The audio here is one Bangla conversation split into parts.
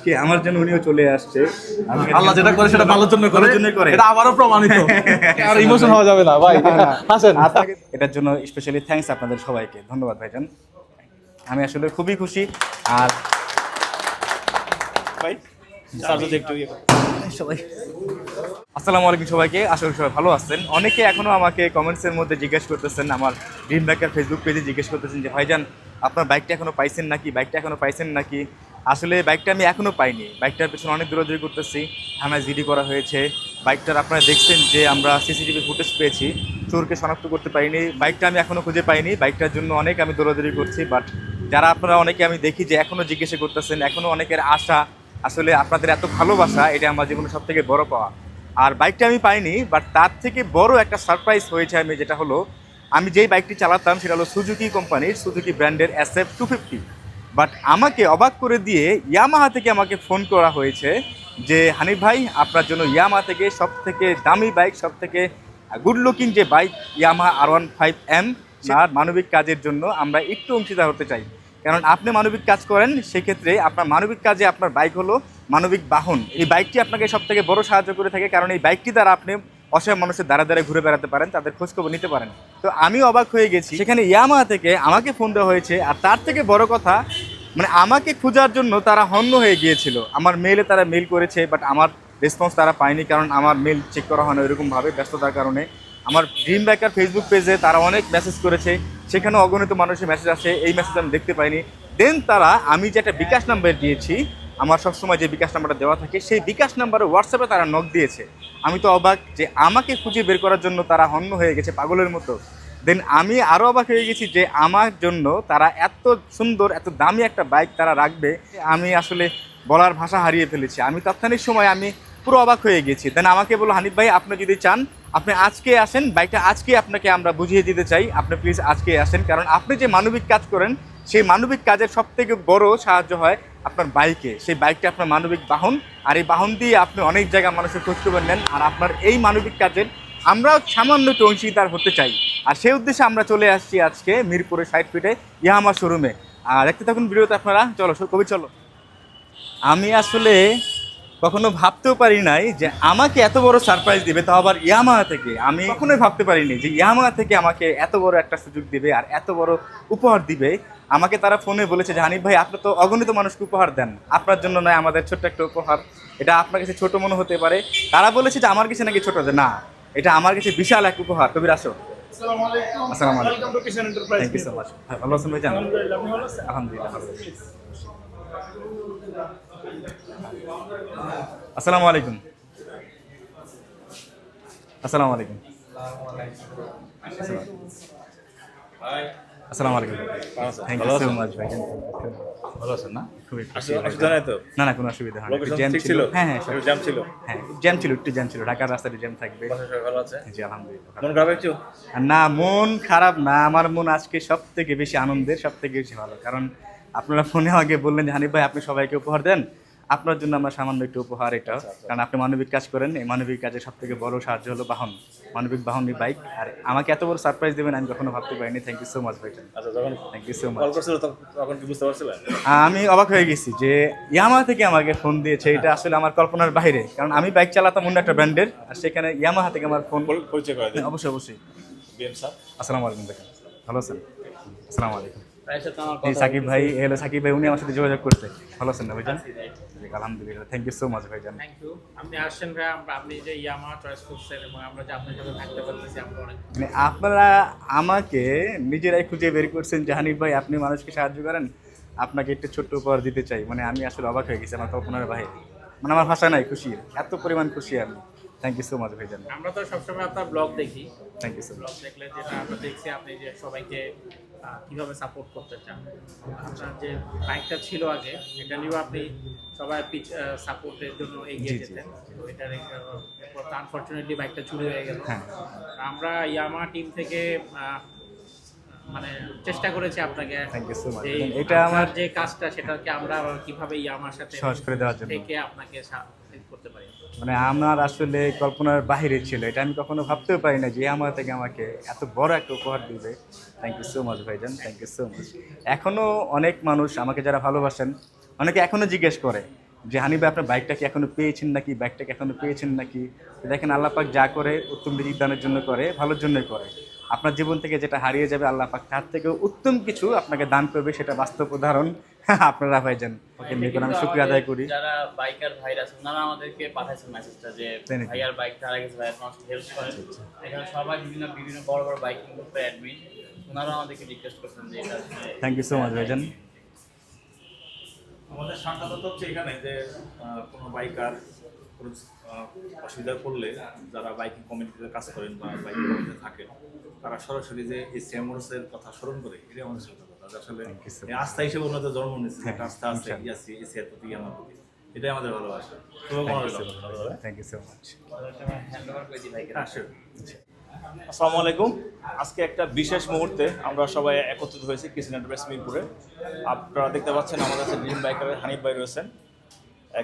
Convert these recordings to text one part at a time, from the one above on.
আজকে আমার জন্য উনিও চলে আসছে। আল্লাহ যেটা করে সেটা ভালোর জন্য করে, এটা আবারও প্রমাণিত। আর ইমোশন হওয়া যাবে না ভাই, হাসেন। আপনাকে এটার জন্য স্পেশালি থ্যাঙ্কস আপনাদের সবাইকে, ধন্যবাদ ভাইজান। আমি আসলে খুবই খুশি। আর ভাই সবাই আসসালামু আলাইকুম সবাইকে, আশা করি সবাই ভালো আছেন। অনেকে এখনও আমাকে কমেন্টসের মধ্যে জিজ্ঞেস করতেছেন, আমার ড্রিম বাইকার ফেসবুক পেজে জিজ্ঞেস করতেছেন যে ভাইজান আপনার বাইকটা এখনও পাইছেন নাকি। আসলে বাইকটা আমি এখনও পাইনি। বাইকটার পেছনে অনেক দৌড়াদৌড়ি করতেছি, থানায় জিডি করা হয়েছে। বাইকটার আপনারা দেখছেন যে আমরা সিসিটিভি ফুটেজ পেয়েছি, চোরকে শনাক্ত করতে পারিনি। বাইকটা আমি এখনও খুঁজে পাইনি। বাইকটার জন্য অনেক আমি দৌড়াদৌড়ি করছি, বাট যারা আপনারা অনেকে আমি দেখি যে এখনও জিজ্ঞাসা করতেছেন, এখনও অনেকের আশা, আসলে আপনাদের এত ভালোবাসা, এটা আমার জীবনে সব থেকে বড় পাওয়া। আর বাইকটা আমি পাইনি, বাট তার থেকে বড় একটা সারপ্রাইজ হয়েছে আমি, যেটা হলো আমি যেই বাইকটি চালাতাম সেটা হলো সুজুকি কোম্পানির, সুজুকি ব্র্যান্ডের SF250। বাট আমাকে অবাক করে দিয়ে ইয়ামাহা থেকে আমাকে ফোন করা হয়েছে যে হানিফ ভাই, আপনার জন্য ইয়ামাহা থেকে সব থেকে দামি বাইক, সব থেকে গুড লুকিং যে বাইক ইয়ামাহা R15M, আর মানবিক কাজের জন্য আমরা একটু অংশীদার হতে চাই। কারণ আপনি মানবিক কাজ করেন, সেক্ষেত্রে আপনার মানবিক কাজে আপনার বাইক হলো মানবিক বাহন। এই বাইকটি আপনাকে সব থেকে বড় সাহায্য করে থাকে, কারণ এই বাইকটি দ্বারা আপনি অসহায় মানুষের দ্বারা দ্বারা ঘুরে বেড়াতে পারেন, তাদের খোঁজখবর নিতে পারেন। তো আমি অবাক হয়ে গেছি, সেখানে ইয়ামাহা থেকে আমাকে ফোন দেওয়া হয়েছে। আর তার থেকে বড় কথা, মানে আমাকে খোঁজার জন্য তারা হন্য হয়ে গিয়েছিল। আমার মেইলে তারা মেইল করেছে, বাট আমার রেসপন্স তারা পায়নি, কারণ আমার মেইল চেক করা হয় না ওইরকমভাবে, ব্যস্ততার কারণে। আমার ড্রিম বাইকার ফেসবুক পেজে তারা অনেক মেসেজ করেছে, সেখানেও অগণিত মানুষের মেসেজ আসে, এই মেসেজ আমি দেখতে পাইনি। দেন তারা, আমি যে একটা বিকাশ নাম্বার দিয়েছি, আমার সবসময় যে বিকাশ নাম্বারটা দেওয়া থাকে, সেই বিকাশ নাম্বারে হোয়াটসঅ্যাপে তারা নক দিয়েছে। আমি তো অবাক যে আমাকে খুঁজে বের করার জন্য তারা হন্য হয়ে গেছে পাগলের মতো। দেন আমি আরও অবাক হয়ে গেছি যে আমার জন্য তারা এত সুন্দর, এত দামি একটা বাইক তারা রাখবে, আমি আসলে বলার ভাষা হারিয়ে ফেলেছি। আমি তৎক্ষণিক সময় আমি পুরো অবাক হয়ে গেছি। দেন আমাকে বললো, হানিফ ভাই আপনি যদি চান আপনি আজকে আসেন, বাইকটা আজকে আপনাকে আমরা বুঝিয়ে দিতে চাই, আপনি প্লিজ আজকে আসেন। কারণ আপনি যে মানবিক কাজ করেন, সেই মানবিক কাজের সব থেকে বড় সাহায্য হয় আপনার বাইকে। সেই বাইকটা আপনার মানবিক বাহন, আর এই বাহন দিয়ে আপনি অনেক জায়গায় মানুষের খোঁজখবর নেন। আর আপনার এই মানবিক কাজের আমরাও সামান্য একটু অংশীদার হতে চাই। আর সেই উদ্দেশ্যে আমরা চলে আসছি আজকে মিরপুরের 60 ফিটে ইয়ামাহা শোরুমে। আর দেখতে থাকুন ভিডিওতে আপনারা। চলো কবি চলো। আমি আসলে কখনো ভাবতেও পারি নাই যে আমাকে এত বড় সারপ্রাইজ দিবে, তাও আবার ইয়ামাহা থেকে। আমি কখনোই ভাবতে পারিনি যে ইয়ামাহা থেকে আমাকে এত বড় একটা সুযোগ দিবে আর এত বড় উপহার দিবে। আমাকে তারা ফোনে বলেছে যে হানিফ ভাই আপনি তো অগণিত মানুষকে উপহার দেন, আপনার জন্য নয় আমাদের ছোট্ট একটা উপহার। এটা আপনার কাছে ছোট মনে হতে পারে। তারা বলেছে যে আমার কাছে নাকি ছোট, যে না, এটা আমার কাছে বিশাল এক উপহার। কবির আসো। আসসালামু আলাইকুম। Thank you so much. ভালো আছেন ভাইজান? আলহামদুলিল্লাহ ভালো আছি। আসসালামু আলাইকুম। আসসালামু আলাইকুম। আসসালামু আলাইকুম। থ্যাংক ইউ সো মাচ ভাই। ভালো আছেন না? খুবই অসুবিধা নাই তো? না, কোনো অসুবিধা হয় না। জ্যাম ছিল? হ্যাঁ, জ্যাম ছিল? হ্যাঁ জ্যাম ছিল, একটু জ্যাম ছিল। ঢাকার রাস্তায় জ্যাম থাকবে। ভালো আছে? জি আলহামদুলিল্লাহ। মন খারাপ একটু? না, মন খারাপ না, আমার মন আজকে সব থেকে বেশি আনন্দের, সব থেকে বেশি ভালো। কারণ আপনারা ফোনে আগে বললেন যে হানিফ ভাই আপনি সবাইকে উপহার দেন, আপনার জন্য আমরা সামান্য একটু উপহার এটা। কারণ আপনি মানবিক কাজ করেন, এই মানবিক কাজের সব থেকে বড় সাহায্য হলো বাহন, মানবিক বাহন এই বাইক। আর আমাকে এত বড় সারপ্রাইজ দেবেন আমি কখনো ভাবতে পারিনি। থ্যাংক ইউ সো মাচ ভাই। আচ্ছা, যখন thank you so much. Call করছিল তখন কি বুঝতে পারছিলেন? আমি অবাক হয়ে গেছি যে ইয়ামাহা থেকে আমাকে ফোন দিয়েছে, এটা আসলে আমার কল্পনার বাইরে। কারণ আমি বাইক চালাতাম অন্য একটা ব্র্যান্ডের, আর সেখানে ইয়ামাহা থেকে আমার ফোন। পরিচয় করে দিন। অবশ্যই অবশ্যই। বিএম স্যার, আসসালামু আলাইকুম দেখেন, ভালো আছেন? আসসালামু আলাইকুম। এই সাকিব ভাই, এলো সাকিব ভাই, উনি আমার সাথে যোগাযোগ করছে। ভালো আছেন না ভাইজান? আলহামদুলিল্লাহ। থ্যাংক ইউ সো মাচ ভাইজান। Thank you. আপনি আসছেন ভাই, আপনি যে ইয়ামাহা চয়েস করছেন এবং আমরা যে আপনার সাথে থাকতে পারতেছি আমরা অনেক। মানে আপনারা আমাকে নিজেরাই খুঁজে বের করছেন যে হানিফ ভাই আপনি মানুষকে সাহায্য করেন, আপনাকে একটু ছোট্ট উপহার দিতে চাই। মানে আমি আসলে অবাক হয়ে গেছি, আমার কল্পনার বাইরে। মানে আমার ভাষা নাই খুশি, এত পরিমাণ খুশি আমি। থ্যাংক ইউ সো মাচ ভাইজান। আমরা তো সবসময় আপনার ব্লগ দেখি। Thank you so much. Blog দেখলে যেটা আমরা দেখছি আপনি যে সবাইকে কিভাবে সাপোর্ট করতে চান। আপনার যে বাইকটা ছিল আগে, এটা নিয়েও আপনি সবাই সাপোর্টের জন্য এগিয়ে যেতেন। তো এটার আনফর্চুনেটলি বাইকটা চুরি হয়ে গেল। হ্যাঁ, আমরা ইয়ামাহা টিম থেকে মানে চেষ্টা করেছি আপনাকে। Thank you so much. এই এটা আমার যে কাজটা সেটাকে আমরা কিভাবে ইয়ামাহার সাথে সহজ করে দেওয়ার জন্য থেকে আপনাকে হেল্প করতে পারি। মানে আমার আসলে কল্পনার বাহিরে ছিল, এটা আমি কখনো ভাবতেও পারি না যে আমার থেকে আমাকে এত বড় একটা উপহার দিবে। থ্যাংক ইউ সো মাচ ভাইজান, থ্যাংক ইউ সো মাচ। এখনও অনেক মানুষ আমাকে যারা ভালোবাসেন, অনেকে এখনও জিজ্ঞেস করে যে হানি ভাই আপনার বাইকটা কি এখনো পেয়েছেন নাকি, বাইকটাকে এখনো পেয়েছেন নাকি। দেখেন আল্লাহ পাক যা করে উত্তম রিজিক দানের জন্য করে, ভালোর জন্যই করে। আপনার জীবন থেকে যেটা হারিয়ে যাবে আল্লাহ পাক তার থেকে উত্তম কিছু আপনাকে দান করবে, সেটা বাস্তব উদাহরণ আপনারা ভাইজান। ওকে নিয়ে আমি শুকরিয়া আদায় করি। যারা বাইকার ভাইরা আছে ওনারা আমাদেরকে পাঠাইছেন মেসেজটা যে তাই নাকি? ভাইয়ার বাইকটা হারা গেছে, ভাইয়া তোমার হেল্প করেন। এখানে সবাই বিভিন্ন বিভিন্ন বড় বড় বাইকিং গ্রুপের অ্যাডমিন, ওনারা আমাদেরকে রিকোয়েস্ট করছেন যে এটা থ্যাংক ইউ সো মাচ ভাইজান। আমাদের সাধারণত হচ্ছে এখানে যে কোনো বাইকার কোনো অসুবিধা পড়লে যারা বাইকিং কমিটিতে কাজ করেন বা বাইকিং কমিটিতে থাকেন, তারা সরাসরি যে এই সেমোরসের কথা স্মরণ করে, এটাই আমাদের সাথে কথা। আসলে Thank you so এই আস্থা হিসেবে ওনাদের জন্ম নিয়েছে, হ্যাঁ, একটা আস্থা আছে ইনশাআল্লাহ। ইয়াসি এসিয়ার প্রতি আমার প্রতি, এটাই আমাদের ভালোবাসা। শুভকামনা রইল। Thank you so much. Hand over করে দিই ভাইকে। হ্যাঁ, sure. আসসালামু আলাইকুম। আজকে একটা বিশেষ মুহূর্তে আমরা সবাই একত্রিত হয়েছি কৃষ্ণ এন্টারপ্রাইজ মিরপুরে। আপনারা দেখতে পাচ্ছেন আমাদের কাছে ড্রিম বাইকারের হানিফ ভাই রয়েছেন।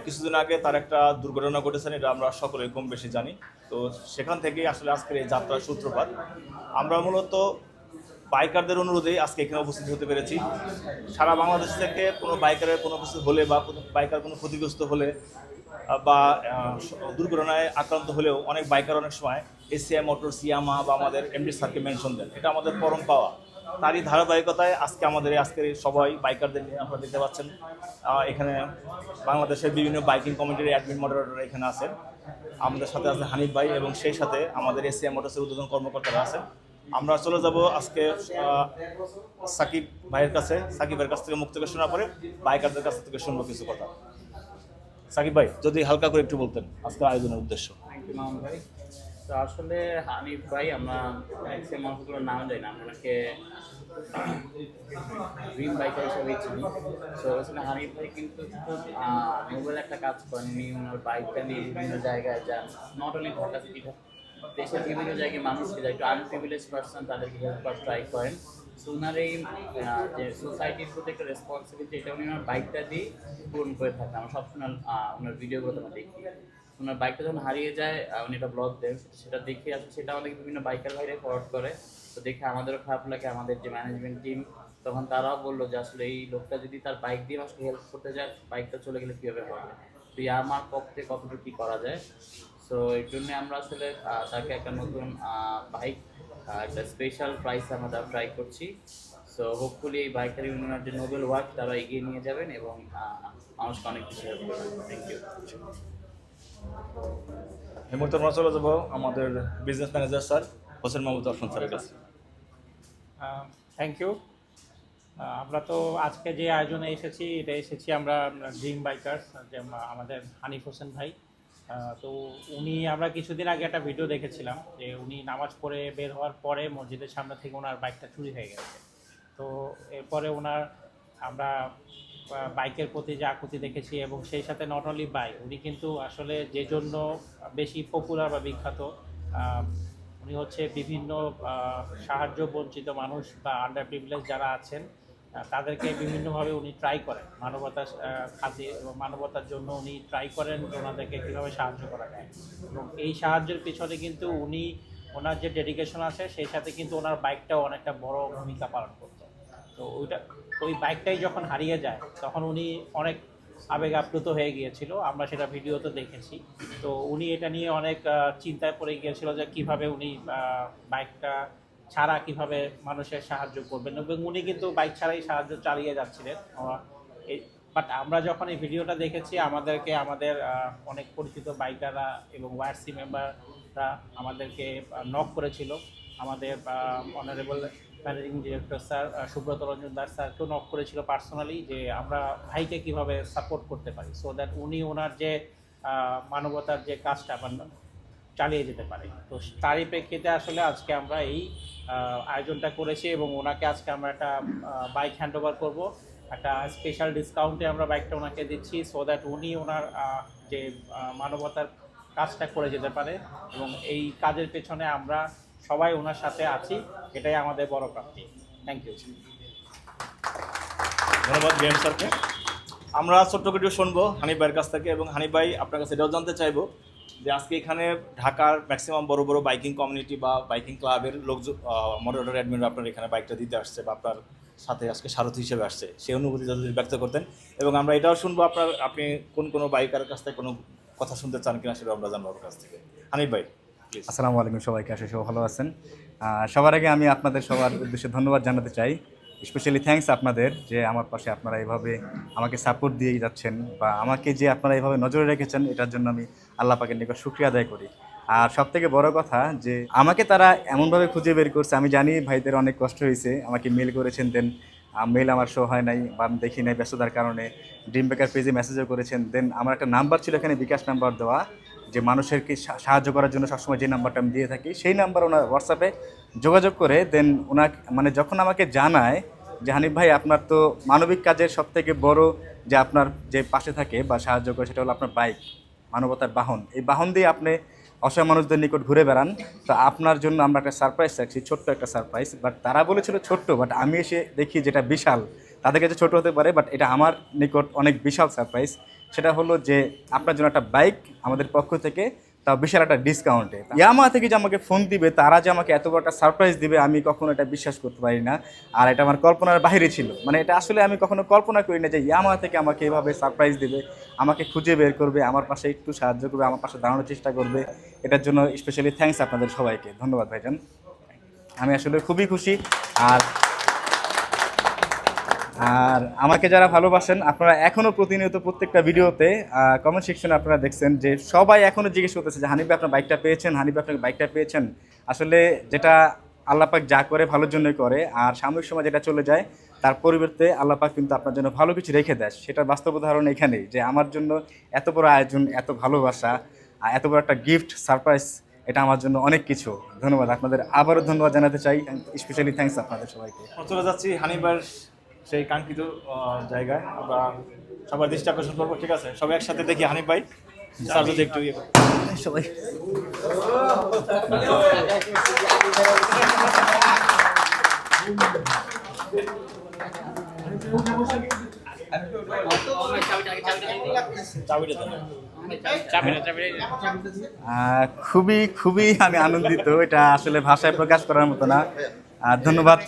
কিছুদিন আগে তার একটা দুর্ঘটনা ঘটেছেন, এটা আমরা সকলে কম বেশি জানি। তো সেখান থেকেই আসলে আজকের এই যাত্রার সূত্রপাত। আমরা মূলত বাইকারদের অনুরোধেই আজকে এখানে উপস্থিত হতে পেরেছি। সারা বাংলাদেশ থেকে কোনো বাইকারের কোনো কিছু হলে বা কোনো বাইকার কোনো ক্ষতিগ্রস্ত হলে বা দুর্ঘটনায় আক্রান্ত হলেও অনেক বাইকার অনেক সময় এসিআই মোটরস, ইয়ামা বা আমাদের এমডি স্যারকে মেনশন দেন। এটা আমাদের পরম পাওয়া। তারই ধারাবাহিকতায় আজকে আমাদের আজকের সবাই বাইকারদের নিয়ে আপনারা দেখতে পাচ্ছেন এখানে বাংলাদেশের বিভিন্ন বাইকিং কমিটির অ্যাডমিন মডারেটর এখানে আছেন। আমাদের সাথে আছে হানিফ ভাই এবং সেই সাথে আমাদের এসিআই মোটরসের উদ্বোধন কর্মকর্তারা আছেন। আমরা চলে যাব আজকে সাকিব ভাইয়ের কাছে। সাকিবের কাছ থেকে মুখ থেকে শোনার পরে বাইকারদের কাছ থেকে শুনবো কিছু কথা। সাকিব ভাই যদি হালকা করে একটু বলতেন আজকের আয়োজনের উদ্দেশ্য। থ্যাংক ইউ মামুন ভাই। তো আসলে হানিফ ভাই আমরা ম্যাক্সিমাম মানুষগুলোর নাম জানি না, আমরা ওনাকে ড্রিম বাইকার হিসেবে চিনি। তো আসলে হানিফ ভাই কিন্তু খুব নোবেল একটা কাজ করেন। উনি ওনার বাইকটা নিয়ে বিভিন্ন জায়গায় যান, নট অনলি ঢাকা সিটি, দেশের বিভিন্ন জায়গায় মানুষকে যায়, একটু আনপ্রিভিলেজ পার্সন তাদেরকে হেল্প করার ট্রাই করেন। সো ওনার এই যে সোসাইটির প্রতি একটা রেসপন্সিবিলিটি, এটা উনি ওনার বাইকটা দিয়ে পূরণ করে থাকেন। আমরা সবসময় ওনার ভিডিওগুলো আমরা দেখি। ওনার বাইকটা যখন হারিয়ে যায় উনি একটা ব্লগ দেন, সেটা দেখে আসলে সেটা আমাদের বিভিন্ন বাইকার ভাইরা ফরওয়ার্ড করে। তো দেখে আমাদেরও খারাপ লাগে, আমাদের যে ম্যানেজমেন্ট টিম তখন তারাও বললো যে আসলে এই লোকটা যদি তার বাইক দিয়ে আসলে হেল্প করতে যায়, বাইকটা চলে গেলে কীভাবে হবে, তো আমার পক্ষে কতটুকু কী করা যায়। সো এর জন্য আমরা আসলে তাকে একটা নতুন বাইক, একটা স্পেশাল প্রাইস আমরা ট্রাই করছি। সো হোপফুলি এই বাইকার ইউনিয়নের যে নোবেল ওয়ার্ক তারা এগিয়ে নিয়ে যাবেন এবং মানুষকে অনেক কিছু হেল্প করবেন। Thank you. এই মুহূর্তে আমরা চলে যাবো আমাদের business manager sir Hossain Mahmud Arfan স্যারের কাছে। Thank you. আমরা তো আজকে যে আয়োজনে এসেছি আমরা ড্রিম বাইকার্স, যে আমাদের হানিফ হোসেন ভাই। তো আমরা কিছুদিন আগে একটা ভিডিও দেখেছিলাম যে উনি নামাজ পড়ে বের হওয়ার পরে মসজিদের সামনে থেকে ওনার বাইকটা চুরি হয়ে গেছে। তো এরপরে আমরা বাইকের প্রতি যে আকুতি দেখেছি এবং সেই সাথে নট অনলি বাইক, উনি কিন্তু আসলে যে জন্য বেশি পপুলার বা বিখ্যাত, উনি হচ্ছে বিভিন্ন সাহায্য বঞ্চিত মানুষ বা আন্ডার প্রিভিলেজ যারা আছেন তাদেরকে বিভিন্নভাবে উনি ট্রাই করেন, মানবতার খাতে এবং মানবতার জন্য উনি ট্রাই করেন ওনাদেরকে কীভাবে সাহায্য করা যায়। এবং এই সাহায্যের পিছনে কিন্তু ওনার যে ডেডিকেশন আছে সেই সাথে কিন্তু ওনার বাইকটাও অনেকটা বড় ভূমিকা পালন করতো। তো ওই বাইকটাই যখন হারিয়ে যায় তখন উনি অনেক আবেগ আপ্লুত হয়ে গিয়েছিল, আমরা সেটা ভিডিওতে দেখেছি। তো উনি এটা নিয়ে অনেক চিন্তায় পড়ে গিয়েছিল যে কীভাবে উনি বাইকটা ছাড়া কিভাবে মানুষের সাহায্য করবেন, এবং উনি কিন্তু বাইক ছাড়াই সাহায্য চালিয়ে যাচ্ছিলেন। বাট আমরা যখন এই ভিডিওটা দেখেছি আমাদের অনেক পরিচিত বাইকাররা এবং ওয়ারসি মেম্বাররা আমাদেরকে নক করেছিল। আমাদের honourable managing director sir Subrata Ranjan Das স্যারকেও নক করেছিল পার্সোনালি, যে আমরা ভাইকে কিভাবে সাপোর্ট করতে পারি সো দ্যাট উনি ওনার যে মানবতার যে কাজটা চালিয়ে যেতে পারে। তো তারই প্রেক্ষিতে আসলে আজকে আমরা এই আয়োজনটা করেছি এবং ওনাকে আজকে আমরা একটা বাইক হ্যান্ড ওভার করবো। একটা স্পেশাল ডিসকাউন্টে আমরা বাইকটা ওনাকে দিচ্ছি সো দ্যাট উনি ওনার যে মানবতার কাজটা করে যেতে পারে, এবং এই কাজের পেছনে আমরা সবাই ওনার সাথে আছি, এটাই আমাদের বড় প্রাপ্তি। Thank you. ধন্যবাদ বিএম স্যারকে। আমরা ছোট্ট ভিডিও শুনবো হানিফ ভাইয়ের কাছ থেকে, এবং হানিফ ভাই আপনার কাছে এটাও জানতে চাইবো যে আজকে এখানে ঢাকার ম্যাক্সিমাম বড় বড় বাইকিং কমিউনিটি বা বাইকিং ক্লাবের লোকজন মডারেটর অ্যাডমিন আপনার এখানে বাইকটা দিতে আসছে বা আপনার সাথে আজকে সারথি হিসেবে আসছে, সেই অনুভূতি যদি ব্যক্ত করতেন। এবং আমরা এটাও শুনবো আপনি কোনো বাইকারের কাছ থেকে কোনো কথা শুনতে চান কিনা সেটা আমরা জানবো আপনার কাছ থেকে। হানিফ ভাই প্লিজ। আসসালামু আলাইকুম সবাইকে, আশা সবাই ভালো আছেন। সবার আগে আমি আপনাদের সবার উদ্দেশ্যে ধন্যবাদ জানাতে চাই। স্পেশালি থ্যাঙ্কস আপনাদের যে আমার পাশে আপনারা এইভাবে আমাকে সাপোর্ট দিয়ে যাচ্ছেন, বা আমাকে যে আপনারা এইভাবে নজরে রেখেছেন, এটার জন্য আমি আল্লাহ পাকের নিকট শুকরিয়া আদায় করি। আর সবথেকে বড় কথা যে আমাকে তারা এমনভাবে খুঁজে বের করছে, আমি জানি ভাইদের অনেক কষ্ট হয়েছে, আমাকে মেল করেছেন, দেন মেল আমার শো হয় নাই বা আমি দেখি নাই ব্যস্ততার কারণে। ড্রিম বেকার পেজে মেসেজও করেছেন, দেন আমার একটা নাম্বার ছিল এখানে, বিকাশ নাম্বার দেওয়া, যে মানুষেরকে সাহায্য করার জন্য সবসময় যে নাম্বারটা আমি দিয়ে থাকি, সেই নাম্বার ওনার হোয়াটসঅ্যাপে যোগাযোগ করে দেন ওনাকে মানে যখন আমাকে জানায় যে হানিফ ভাই আপনার তো মানবিক কাজের সবথেকে বড় যে আপনার যে পাশে থাকে বা সাহায্য করে সেটা হলো আপনার বাইক, মানবতার বাহন। এই বাহন দিয়ে আপনি অসহায় মানুষদের নিকট ঘুরে বেড়ান, তো আপনার জন্য আমরা একটা সারপ্রাইজ রাখছি, ছোট্ট একটা সারপ্রাইজ। বাট তারা বলেছিল ছোট্ট, বাট আমি এসে দেখি যেটা বিশাল। তাদের কাছে ছোট হতে পারে, বাট এটা আমার নিকট অনেক বিশাল সারপ্রাইজ। সেটা হলো যে আপনার জন্য একটা বাইক আমাদের পক্ষ থেকে, তাও বিশাল একটা ডিসকাউন্টে। ইয়ামা থেকে যে আমাকে ফোন দিবে, তারা যে আমাকে এত বড় একটা সারপ্রাইজ দিবে, আমি কখনো এটা বিশ্বাস করতে পারি না। আর এটা আমার কল্পনার বাইরে ছিল, মানে এটা আসলে আমি কখনো কল্পনা করি না যে ইয়ামা থেকে আমাকে এভাবে সারপ্রাইজ দিবে, আমাকে খুঁজে বের করবে, আমার পাশে একটু সাহায্য করবে, আমার পাশে দাঁড়ানোর চেষ্টা করবে। এটার জন্য স্পেশালি থ্যাঙ্কস আপনাদের সবাইকে, ধন্যবাদ ভাইজান। আমি আসলে খুবই খুশি। আর আমাকে যারা ভালোবাসেন, আপনারা এখনও প্রতিনিয়ত প্রত্যেকটা ভিডিওতে কমেন্ট সেকশনে আপনারা দেখছেন যে সবাই এখনও জিজ্ঞেস করতেছে যে হানিফ ভাই আপনার বাইকটা পেয়েছেন, হানিফ ভাই আপনার বাইকটা পেয়েছেন। আসলে যেটা আল্লাহ পাক যা করে ভালোর জন্যই করে, আর সাময়িক সময় যেটা চলে যায় তার পরিবর্তে আল্লাহ পাক কিন্তু আপনার জন্য ভালো কিছু রেখে দেয়। সেটার বাস্তব উদাহরণ এখানেই, যে আমার জন্য এত বড় আয়োজন, এত ভালোবাসা, আর এত বড় একটা গিফট সারপ্রাইজ, এটা আমার জন্য অনেক কিছু। ধন্যবাদ আপনাদের, আবারও ধন্যবাদ জানাতে চাই, স্পেশালি থ্যাঙ্কস আপনাদের সবাইকে। চলে যাচ্ছি হানিফ ভাইয়ের সেই কাঙ্ক্ষিত জায়গায়, আমরা সবার দৃষ্টি আকর্ষণ করবো। ঠিক আছে, সবাই একসাথে দেখি হানিফ ভাই স্যার যদি একটু ইয়ে করেন। সবাই চাবিটা দেন। খুবই খুবই আমি আনন্দিত, এটা আসলে ভাষায় প্রকাশ করার মতো না। ধন্যবাদ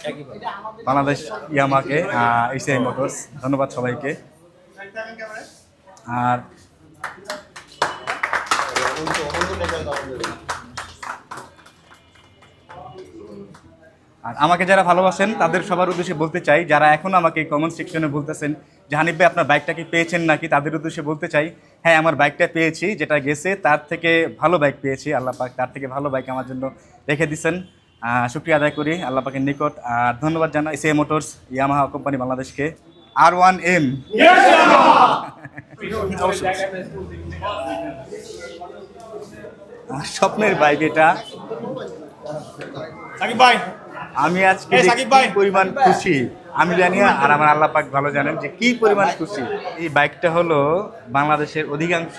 বাংলাদেশ ইয়ামাকে, এসিআই মোটরস, ধন্যবাদ সবাইকে। আর আর আমাকে যারা ভালোবাসেন তাদের সবার উদ্দেশ্যে বলতে চাই, যারা এখন আমাকে কমেন্ট সেকশনে বলতেছেন যে হানিফ ভাই আপনার বাইকটা কি পেয়েছেন নাকি, তাদের উদ্দেশ্যে বলতে চাই হ্যাঁ আমার বাইকটা পেয়েছি, যেটা গেছে তার থেকে ভালো বাইক পেয়েছি। আল্লাহ পাক তার থেকে ভালো বাইক আমার জন্য রেখে দিচ্ছেন, শুকরিয়া আদায় করি আল্লাহ পাকের নিকট। আর ধন্যবাদ জানাই এসিআই মোটরস ইয়ামাহা কোম্পানি বাংলাদেশকে। R1M স্বপ্নের বাইক এটা। সাকিব ভাই, আমি আজকে এই যে সাকিব ভাই। কি পরিমাণ খুশি আমি জানি, আর আমার আল্লাহ পাক ভালো জানেন যে কি পরিমাণ খুশি। এই বাইকটা হলো বাংলাদেশের অধিকাংশ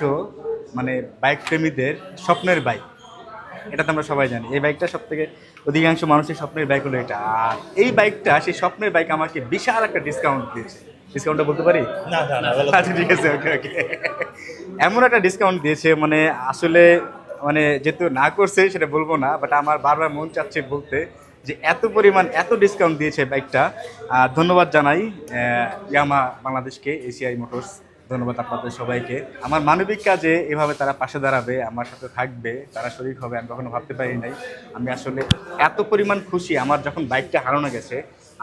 মানে বাইক প্রেমীদের স্বপ্নের বাইক, এটা তো আমরা সবাই জানি। এই বাইকটা সব থেকে অধিকাংশ মানুষের স্বপ্নের বাইক হলো এটা। আর এই বাইকটা সেই স্বপ্নের বাইক আমাকে বিশাল একটা ডিসকাউন্ট দিয়েছে। ডিসকাউন্টটা বলতে পারি? না না না, আচ্ছা ঠিক আছে, ওকে ওকে। এমন একটা ডিসকাউন্ট দিয়েছে, মানে আসলে মানে যেহেতু না করছে সেটা বলবো না, বাট আমার বারবার মন চাচ্ছে বলতে যে এত পরিমাণ এত ডিসকাউন্ট দিয়েছে বাইকটা। ধন্যবাদ জানাই ইয়ামা বাংলাদেশকে, এসিআই মোটরস, ধন্যবাদ আপনাদের সবাইকে। আমার মানবিক কাজে এভাবে তারা পাশে দাঁড়াবে, আমার সাথে থাকবে, তারা শরীক হবে, আমি কখনো ভাবতে পারি নাই। আমি আসলে এত পরিমাণ খুশি, আমার যখন বাইকটা হারানো গেছে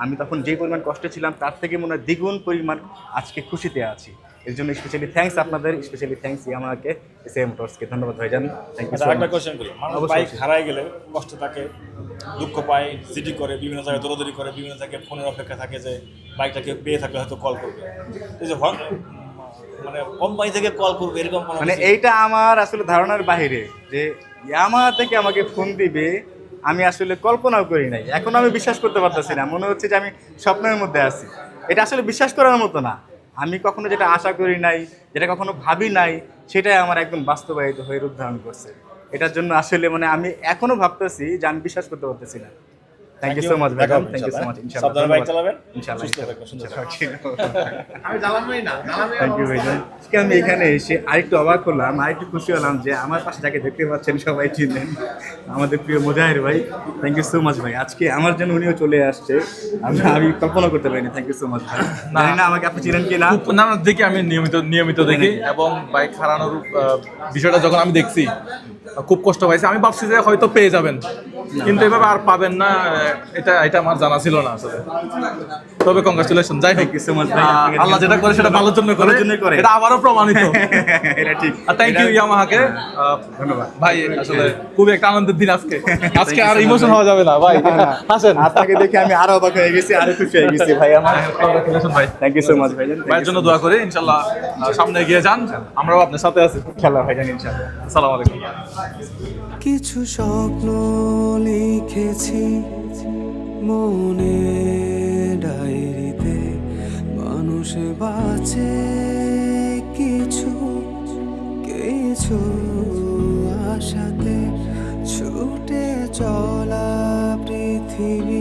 আমি তখন যে পরিমাণ কষ্টে ছিলাম তার থেকে মনে হয় দ্বিগুণ পরিমাণ আজকে খুশিতে আছি। এর জন্য স্পেশালি থ্যাঙ্কস আপনাদের, স্পেশালি থ্যাঙ্কস ইয়ামাহাকে, এসিআই মোটরসকে, ধন্যবাদ ভাইজান। Thank you. একটা কোশ্চেন করি, মানুষ অবশ্যই, বাইক অবশ্যই। হারাই গেলে কষ্ট থাকে, দুঃখ পায়, সিটি করে, বিভিন্ন জায়গায় দৌড়াদৌড়ি করে, বিভিন্ন জায়গায় ফোনের অপেক্ষা থাকে যে বাইকটাকে পেয়ে থাকলে হয়তো কল করবে। এই যে মানে কোম্পানি থেকে কল করবে এরকম কোনো মানে কিছু? এইটা আমার আসলে ধারণার বাইরে যে ইয়ামাহা থেকে আমাকে ফোন দিবে, আমি আসলে কল্পনাও করি নাই। এখন আমি বিশ্বাস করতে পারতেছি না, মনে হচ্ছে যে আমি স্বপ্নের মধ্যে আছি। এটা আসলে বিশ্বাস করার মতো না। আমি কখনো যেটা আশা করি নাই, যেটা কখনো ভাবি নাই, সেটাই আমার একদম বাস্তবায়িত হয়ে রূপ ধারণ করছে। এটার জন্য আসলে মানে আমি এখনো ভাবতেছি যে আমি বিশ্বাস করতে পারতেছি না। থ্যাংক ইউ সো মাচ দেখা ভাইজান, হবে থ্যাংক ইউ সো ইনশাআল্লাহ। মাচ, ইনশাআল্লাহ সাবধানে বাইক চালাবেন, ইনশাআল্লাহ, সুস্থ থাকবেন, সুন্দর থাকবেন। আমি জ্বালানোই না, থ্যাংক ইউ ভাইজান। আজকে আমি এখানে এসে আরেকটু অবাক হলাম, আরেকটু খুশি হলাম যে আমার পাশে যাকে দেখতে পাচ্ছেন সবাই চিনেন, আমাদের প্রিয় মুজাহির ভাই। থ্যাংক ইউ সো মাচ ভাই, আজকে আমার জন্য উনিও চলে আসছে, আমি কল্পনা করতে পারিনি। থ্যাংক ইউ সো মাচ ভাই। জানি না আমাকে আপনি চিনেন কি না। না না দেখি, আমি নিয়মিত দেখি এবং বাইক হারানোর বিষয়টা যখন আমি দেখছি খুব কষ্ট পাইছি। আমি ভাবছি যে হয়তো পেয়ে যাবেন, কিন্তু এভাবে আর পাবেন না, এটা আমার জানা ছিল না আসলে। তবে কংগ্রাচুলেশন, যাই হোক, থ্যাংক ইউ সো মাচ ভাই। আল্লাহ যেটা করে সেটা ভালোর জন্য করে, ভালোর জন্যই করে। এটা আবারও প্রমাণিত। এটা ঠিক। আর থ্যাংক ইউ ইয়ামাহাকে, ধন্যবাদ ভাই। আসলে খুবই একটা আনন্দের দিন আজকে আর ইমোশন হওয়া যাবে না ভাই। আসেন, আপনাকে দেখে আমি আরো অবাক হয়ে গেছি, আরো খুশি হয়ে গেছি ভাই আমার। কংগ্রাচুলেশন ভাই, থ্যাংক ইউ সো মাচ ভাইজান। ভাইয়ের জন্য দোয়া করি, ইনশাল্লাহ সামনে এগিয়ে যান, আমরাও আপনার সাথে আছি। ইনশাআল্লাহ ভাইজান, ইনশাআল্লাহ। আসসালামু আলাইকুম। কিছু স্বপ্ন লিখেছি মনে ডায়েরিতে, মানুষ বাঁচে কিছু কিছু আশাতে, ছুটে চলা পৃথিবী